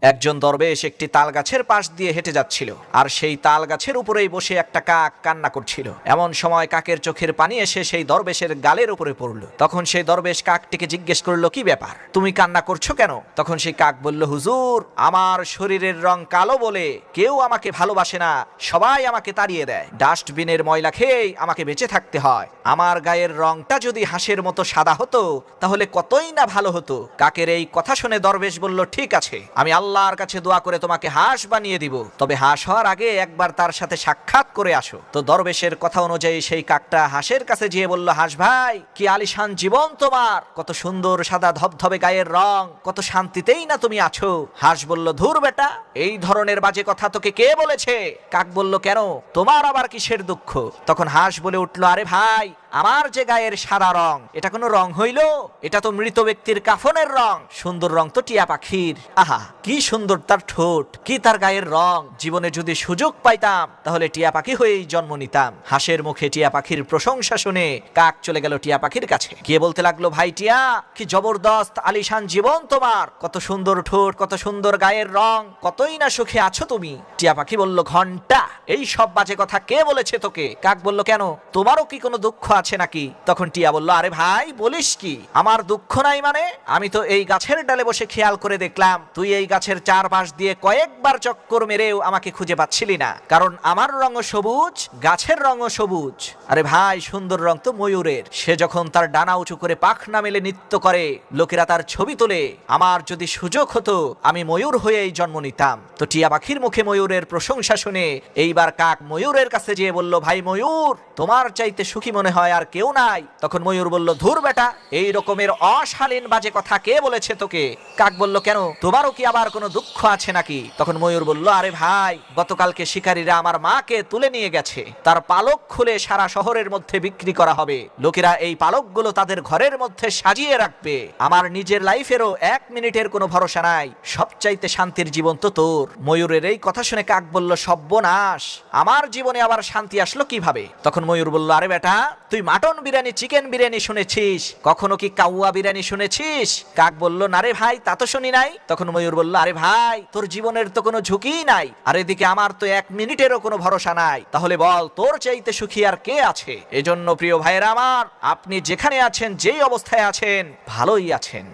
একজন দরবেশ একটি তাল গাছের পাশ দিয়ে হেঁটে যাচ্ছিল, আর সেই তাল গাছের উপরেই বসে একটা কাক কান্না করছিল। এমন সময় কাকের চোখের পানি এসে সেই দরবেশের গালের উপরে পড়ল। তখন সেই দরবেশ কাকটিকে জিজ্ঞেস করলো, কি ব্যাপার, তুমি কান্না করছো কেন? তখন সেই কাক বলল, হুজুর, আমার শরীরের রং কালো বলে কেউ আমাকে ভালোবাসে না, সবাই আমাকে তাড়িয়ে দেয়। ডাস্টবিনের ময়লা খেয়েই আমাকে বেঁচে থাকতে হয়। আমার গায়ের রংটা যদি হাঁসের মতো সাদা হতো তাহলে কতই না ভালো হতো। কাকের এই কথা শুনে দরবেশ বলল, ঠিক আছে, আমি আল্লাহর কাছে দোয়া করে তোমাকে হাঁস বানিয়ে দিব, তবে হাঁস হওয়ার আগে একবার তার সাথে সাক্ষাৎ করে আসো। তো দরবেশের কথা অনুযায়ী সেই কাকটা হাঁসের কাছে গিয়ে বলল, হাঁস ভাই, কি আলিশান জীবন তোমার, কত সুন্দর সাদা ধবধবে গায়ের রং, কত শান্তিতেই না তুমি আছো। হাঁস বলল, ধুর বেটা, এই ধরনের বাজে কথা তোকে কে বলেছে? কাক বলল, কেন, তোমার আবার কিসের দুঃখ? তখন হাঁস বলে উঠল, আরে ভাই, আমার যে গায়ের সাদা রং, এটা কোনো রং হইল? এটা তো মৃত ব্যক্তির কাফনের রং। সুন্দর রং তো টিয়া পাখির। আহা, কি সুন্দর তার ঠোঁট, কি তার গায়ের রং। জীবনে যদি সুযোগ পাইতাম তাহলে টিয়া পাখি হয়েই জন্ম নিতাম। হাঁসের মুখে টিয়া পাখির প্রশংসা শুনে কাক চলে গেল টিয়া পাখির কাছে, গিয়ে বলতে লাগলো, ভাই টিয়া, কি জবরদস্ত আলিশান জীবন তোমার, কত সুন্দর ঠোঁট, কত সুন্দর গায়ের রং, কতই না সুখে আছো তুমি। টিয়া পাখি বলল, ঘন্টা, এই সব বাজে কথা কে বলেছে তোকে? কাক বলল, কেন, তোমারও কি কোনো দুঃখ আছে নাকি? তখন টিয়া বলল, আরে ভাই, বলিস কি, আমার দুঃখ নাই মানে? আমি তো এই গাছের ডালে বসে খেয়াল করে দেখলাম তুই এই গাছের চারপাশ দিয়ে কয়েকবার চক্কর মেরেও আমাকে খুঁজে পাচ্ছিলি না, কারণ আমার রঙও সবুজ, গাছের রঙও সবুজ। আরে ভাই, সুন্দর রং তো ময়ূরের, সে যখন তার ডানা উঁচু করে পাখনা মেলে নৃত্য করে লোকেরা তার ছবি তোলে। আমার যদি সুযোগ হতো আমি ময়ূর হয়েই জন্ম নিতাম। তো টিয়া পাখির মুখে ময়ূরের প্রশংসা শুনে এইবার কাক ময়ূরের কাছে যেয়ে বলল, ভাই ময়ূর, তোমার চাইতে সুখী মনে হয় আর কেউ নাই। তখন ময়ূর বলল, ধুর বেটা, এই রকমের অশালীন বাজে কথা কে বলেছে তোকে? কাক বলল, কেন, তোমারও কি আবার কোনো দুঃখ আছে নাকি? তখন ময়ূর বলল, আরে ভাই, গতকালকে শিকারীরা আমার মাকে তুলে নিয়ে গেছে, তার পালক খুলে সারা শহরের মধ্যে বিক্রি করা হবে। লোকেরা এই পালকগুলো তাদের ঘরের মধ্যে সাজিয়ে রাখবে। আমার নিজের লাইফেরও 1 মিনিটের কোনো ভরসা নাই, সবচাইতে শান্তির জীবন তো তোর। ময়ূরের এই কথা শুনে কাক বলল, সর্বনাশ, আমার জীবনে আবার শান্তি আসলো কিভাবে? তখন ময়ূর বলল, আরে বেটা, তুই মাটন বিরিয়ানি, চিকেন বিরিয়ানি শুনেছিস, কখনো কি কাউয়া বিরিয়ানি শুনেছিস? কাক বলল, না রে ভাই, তা তো শুনি নাই। তখন ময়ূর বলল, আরে ভাই, তোর জীবনের তো কোনো ঝুঁকিই নাই, আর এদিকে আমার তো 1 মিনিটেরও কোনো ভরসা নাই, তাহলে বল তোর চাইতে সুখী আর কে আছে? এজন্য প্রিয় ভাইয়েরা আমার, আপনি যেখানে আছেন, যেই অবস্থায় আছেন, ভালোই আছেন।